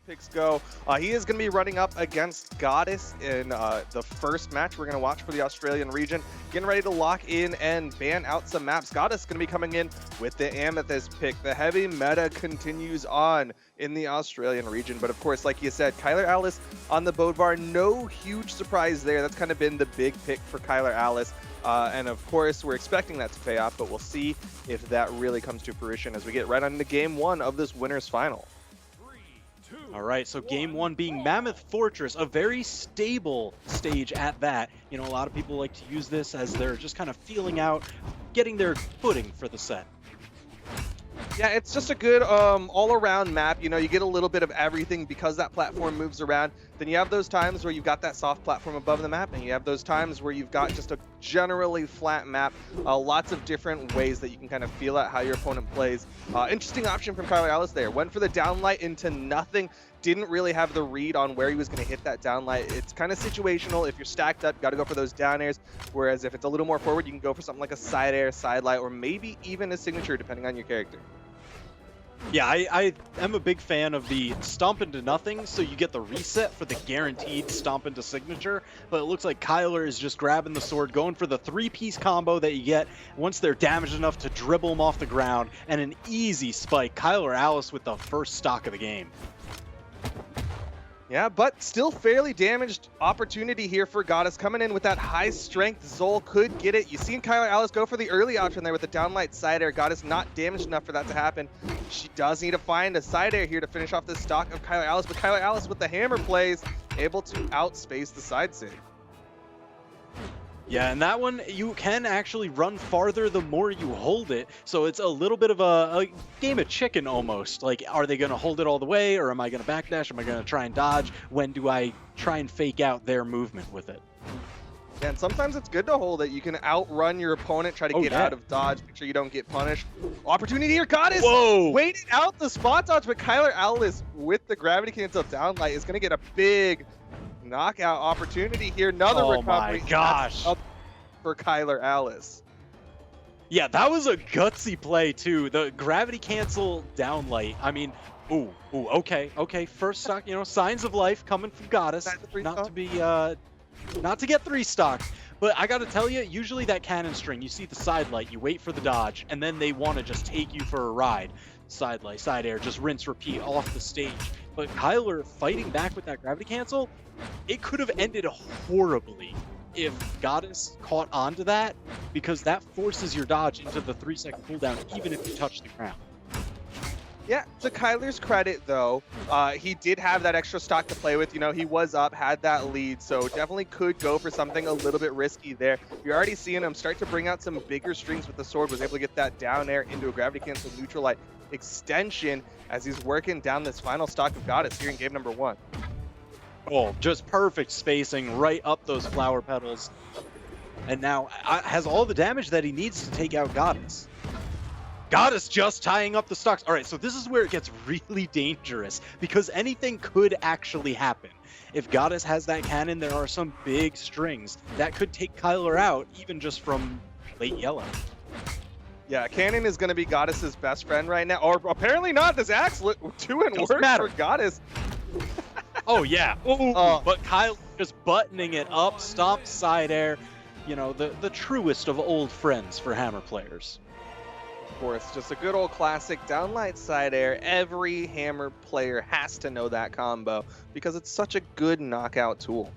picks go. He is going to be running up against Goddess in the first match we're going to watch for the Australian region. Getting ready to lock in and ban out some maps. Goddess going to be coming in with the Amethyst pick. The heavy meta continues on in the Australian region. But of course, like you said, Kylar Alice on the Bodvar. No huge surprise there. That's kind of been the big pick for Kylar Alice. And of course, we're expecting that to pay off, but we'll see if that really comes to fruition as we get right on to game one of this winner's final. All right, so game one being Mammoth Fortress, a very stable stage at that. You know, a lot of people like to use this as they're just kind of feeling out, getting their footing for the set. Yeah, it's just a good all-around map. You know, you get a little bit of everything because that platform moves around. Then you have those times where you've got that soft platform above the map, and you have those times where you've got just a generally flat map. Lots of different ways that you can kind of feel out how your opponent plays. Interesting option from Kylar Alice there. Went for the downlight into nothing. Didn't really have the read on where he was going to hit that downlight. It's kind of situational. If you're stacked up, you got to go for those down airs. Whereas if it's a little more forward, you can go for something like a side air, side light, or maybe even a signature, depending on your character. Yeah, I am a big fan of the stomp into nothing, so you get the reset for the guaranteed stomp into signature, but it looks like Kylar is just grabbing the sword, going for the three-piece combo that you get once they're damaged enough to dribble them off the ground, and an easy spike. Kylar Alice with the first stock of the game. Yeah, but still fairly damaged opportunity here for Goddess. Coming in with that high strength, Zol could get it. You've seen Kylar Alice go for the early option there with the downlight side air. Goddess not damaged enough for that to happen. She does need to find a side air here to finish off this stock of Kylar Alice, but Kylar Alice with the hammer plays, able to outspace the side save. Yeah, and that one, you can actually run farther the more you hold it, so it's a little bit of a game of chicken almost. Like, are they going to hold it all the way, or am I going to backdash? Am I going to try and dodge? When do I try and fake out their movement with it? Yeah, and sometimes it's good to hold it. You can outrun your opponent, try to get out of dodge, make sure you don't get punished. Opportunity here, Goddess! Whoa! Waiting out the spot dodge, but Kylar Alice with the gravity cancel downlight is going to get a big knockout opportunity here. Another recovery. Oh my gosh. For Kylar Alice. Yeah, that was a gutsy play too. The gravity cancel downlight. I mean, okay. First stock, you know, signs of life coming from Goddess. Not to get three stocked. But I gotta tell you, usually that cannon string, you see the side light, you wait for the dodge, and then they want to just take you for a ride. Side light, side air, just rinse, repeat off the stage. But Kylar fighting back with that gravity cancel, it could have ended horribly if Goddess caught onto that, because that forces your dodge into the 3-second cooldown, even if you touch the ground. Yeah, to Kylar's credit, though, he did have that extra stock to play with. You know, he was up, had that lead, so definitely could go for something a little bit risky there. You're already seeing him start to bring out some bigger strings with the sword, was able to get that down air into a gravity cancel neutral light extension as he's working down this final stock of Goddess here in game number one. Oh, just perfect spacing right up those flower petals. And now has all the damage that he needs to take out Goddess. Goddess just tying up the stocks. All right, so this is where it gets really dangerous because anything could actually happen. If Goddess has that cannon, there are some big strings that could take Kylar out, even just from late yellow. Yeah, cannon is going to be Goddess's best friend right now. Or apparently not. This axe 2 and worse for Goddess. Oh, yeah. But Kylar just buttoning it up, stomp side air. You know, the truest of old friends for Hammer players. Of course, just a good old classic downlight side air. Every Hammer player has to know that combo because it's such a good knockout tool.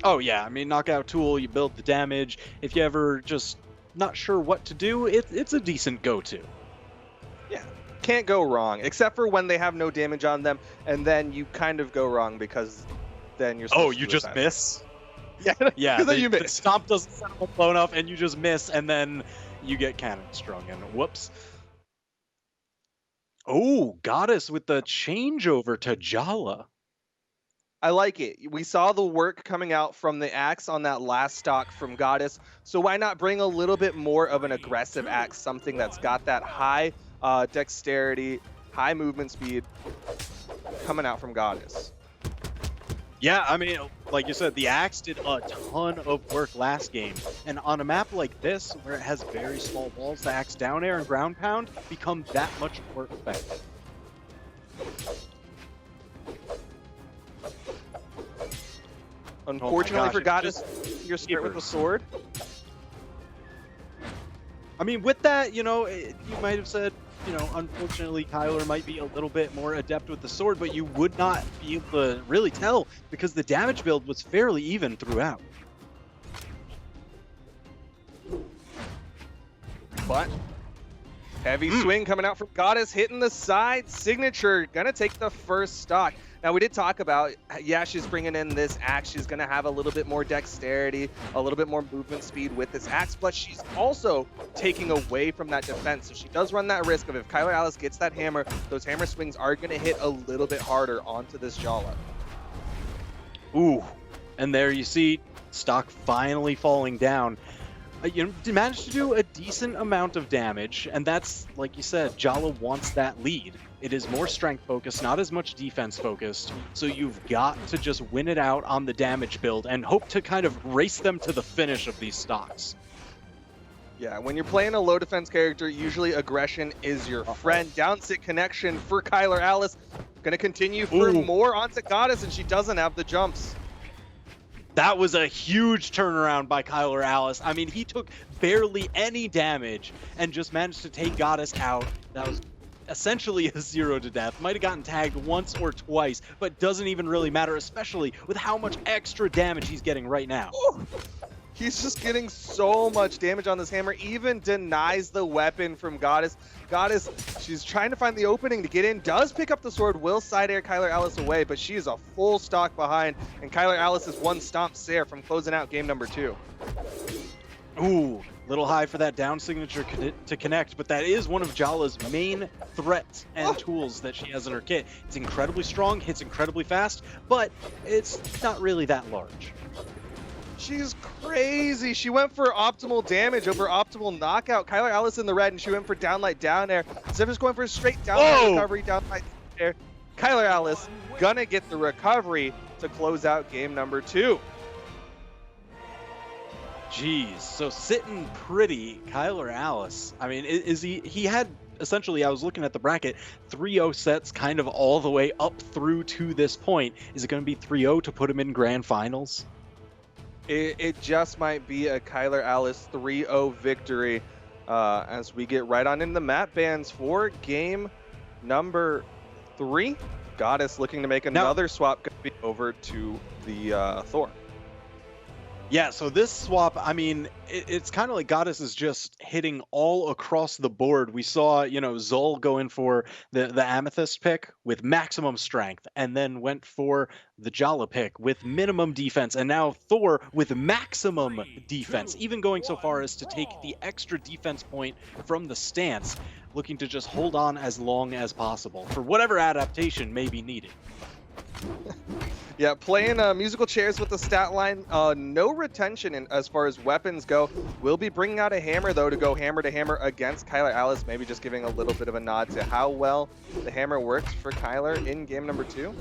Oh, yeah. I mean, knockout tool, you build the damage. If you ever just not sure what to do, it's a decent go-to. Yeah. Can't go wrong, except for when they have no damage on them, and then you kind of go wrong because then you're supposed to you just miss? Yeah, yeah. Then you miss. The stomp doesn't sound low enough, and you just miss, and then you get cannon strung, and whoops. Oh, Goddess with the changeover to Jala. I like it. We saw the work coming out from the axe on that last stock from Goddess, so why not bring a little bit more of an aggressive axe, something that's got that high dexterity, high movement speed coming out from Goddess. Yeah, I mean, like you said, the axe did a ton of work last game. And on a map like this, where it has very small walls, the axe down air and ground pound become that much more effective. Unfortunately gosh, for it Goddess, just you're straight with the skewers. sword. I mean, with that, you might have said, unfortunately, Kylar might be a little bit more adept with the sword, but you would not be able to really tell because the damage build was fairly even throughout. But heavy swing coming out from Goddess, hitting the side. Signature gonna take the first stock. Now we did talk about, yeah, she's bringing in this axe. She's gonna have a little bit more dexterity, a little bit more movement speed with this axe, but she's also taking away from that defense. So she does run that risk of if Kylar Alice gets that hammer, those hammer swings are gonna hit a little bit harder onto this Brawlhalla. Ooh, and there you see stock finally falling down. Managed to do a decent amount of damage, and that's, like you said, Brawlhalla wants that lead. It is more strength focused, not as much defense focused, so you've got to just win it out on the damage build and hope to kind of race them to the finish of these stocks. Yeah, when you're playing a low defense character, usually aggression is your friend. Down sit connection for Kylar Alice. Gonna continue for more onto Goddess, and she doesn't have the jumps. That was a huge turnaround by Kylar Alice. I mean, he took barely any damage and just managed to take Goddess out. That was essentially a 0 to death. Might have gotten tagged once or twice, but doesn't even really matter, especially with how much extra damage he's getting right now. Ooh. He's just getting so much damage on this hammer, even denies the weapon from Goddess. Goddess, she's trying to find the opening to get in, does pick up the sword, will side air Kylar Alice away, but she is a full stock behind, and Kylar Alice is one stomp Sarah from closing out game number 2. Ooh, little high for that down signature to connect, but that is one of Brawlhalla's main threats and tools that she has in her kit. It's incredibly strong, hits incredibly fast, but it's not really that large. She's crazy. She went for optimal damage over optimal knockout. Kylar Alice in the red, and she went for downlight down air. Instead of just going for a straight downlight recovery, downlight air. Kylar Alice gonna get the recovery to close out game number 2. Jeez, so sitting pretty, Kylar Alice. I mean, is he had essentially, I was looking at the bracket, 3-0 sets kind of all the way up through to this point. Is it going to be 3-0 to put him in grand finals? It just might be a Kylar Alice 3-0 victory as we get right on into the map bans for game number 3. Goddess looking to make another swap over to the Thor. Yeah, so this swap, I mean, it's kind of like Goddess is just hitting all across the board. We saw, Zol go in for the Amethyst pick with maximum strength, and then went for the Brawlhalla pick with minimum defense, and now Thor with maximum defense, even going so far as to take the extra defense point from the stance, looking to just hold on as long as possible for whatever adaptation may be needed. Yeah, playing musical chairs with the stat line. No retention as far as weapons go. We'll be bringing out a hammer, though, to go hammer to hammer against Kylar Alice. Maybe just giving a little bit of a nod to how well the hammer works for Kylar in game number 2.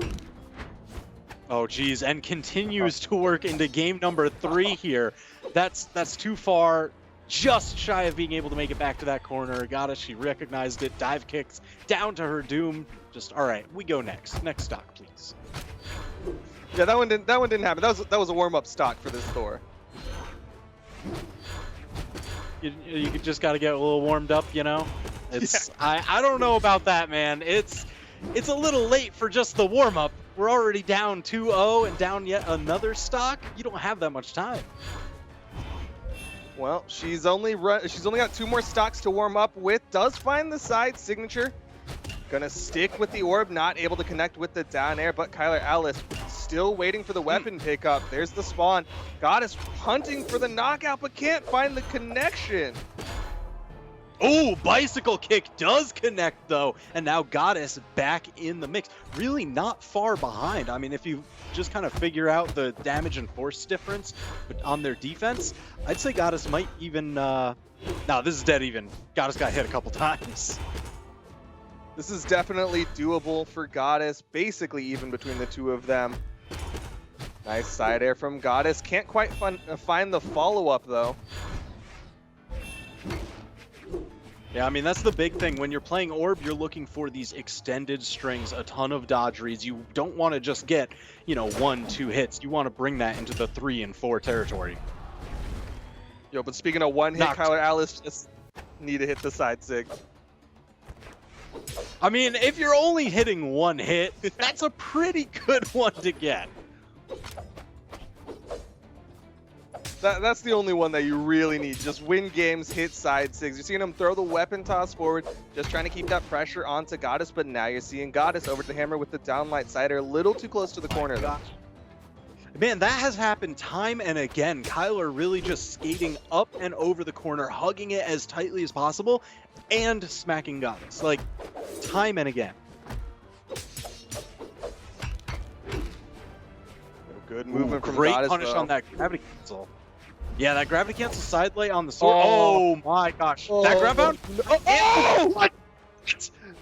Oh, geez, and continues to work into game number 3 here. That's too far. Just shy of being able to make it back to that corner. Goddess, she recognized it. Dive kicks down to her doom. Just, all right, we go next. Next stock, please. Yeah, that one didn't happen. That was a warm-up stock for this Thor. You just got to get a little warmed up, It's yeah. I don't know about that, man. It's a little late for just the warm-up. We're already down 2-0 and down yet another stock. You don't have that much time. Well, she's only got 2 more stocks to warm up with. Does find the side signature. Gonna stick with the orb, not able to connect with the down air, but Kylar Alice still waiting for the weapon pickup. There's the spawn. Goddess hunting for the knockout, but can't find the connection. Oh, bicycle kick does connect, though. And now Goddess back in the mix. Really not far behind. I mean, if you just kind of figure out the damage and force difference on their defense, I'd say Goddess might even... No, this is dead even. Goddess got hit a couple times. This is definitely doable for Goddess, basically even between the two of them. Nice side air from Goddess. Can't quite find the follow-up, though. Yeah, I mean, that's the big thing. When you're playing Orb, you're looking for these extended strings, a ton of dodge reads. You don't want to just get, 1-2 hits. You want to bring that into the 3 and 4 territory. Yo, but speaking of one hit, Kylar Alice just need to hit the side sig. I mean, if you're only hitting one hit, that's a pretty good one to get. That's the only one that you really need. Just win games, hit side sigs. You're seeing him throw the weapon toss forward, just trying to keep that pressure onto Goddess, but now you're seeing Goddess over the hammer with the downlight sider, a little too close to the corner. Man, that has happened time and again. Kylar really just skating up and over the corner, hugging it as tightly as possible, and smacking Goddess. Like, time and again. Good movement from Great Goddess, punish though. on that gravity cancel. Yeah, that gravity cancel side lay on the sword. Oh, my gosh. That grab out? Oh! What?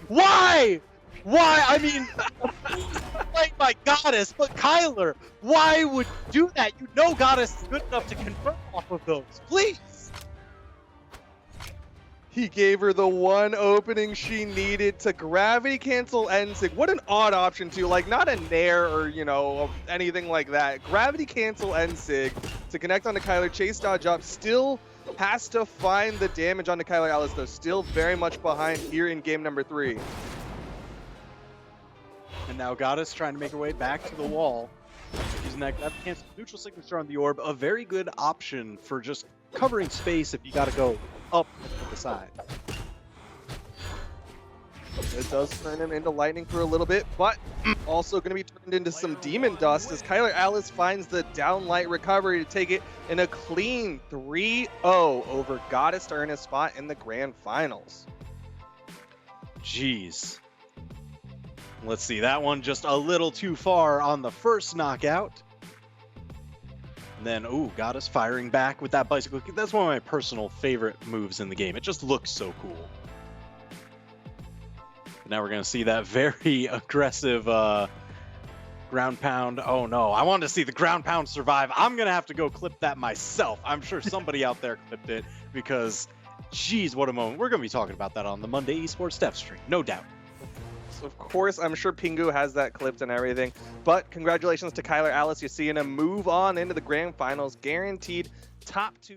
Why? Why? I mean, played by Goddess, but Kylar, why would you do that? You know Goddess is good enough to confirm off of those. Please. He gave her the one opening she needed to gravity cancel N-Sig. What an odd option too, like not a Nair or, anything like that. Gravity cancel N-Sig to connect onto Kylar, chase dodge up, still has to find the damage onto Kylar Alice though, still very much behind here in game number 3. And now Goddess trying to make her way back to the wall. Using that gravity cancel neutral signature on the orb, a very good option for just covering space if you gotta go up to the side. It does turn him into lightning for a little bit, but also going to be turned into some demon dust as Kylar Alice finds the downlight recovery to take it in a clean 3-0 over Goddess to earn a spot in the grand finals. Jeez. Let's see, that one just a little too far on the first knockout. And then, ooh, Goddess firing back with that bicycle kick. That's one of my personal favorite moves in the game. It just looks so cool. Now we're going to see that very aggressive ground pound. Oh, no. I wanted to see the ground pound survive. I'm going to have to go clip that myself. I'm sure somebody out there clipped it because, geez, what a moment. We're going to be talking about that on the Monday Esports Dev stream, no doubt. Of course, I'm sure Pingu has that clipped and everything, but congratulations to Kylar Alice. You're seeing him move on into the grand finals, guaranteed top 2.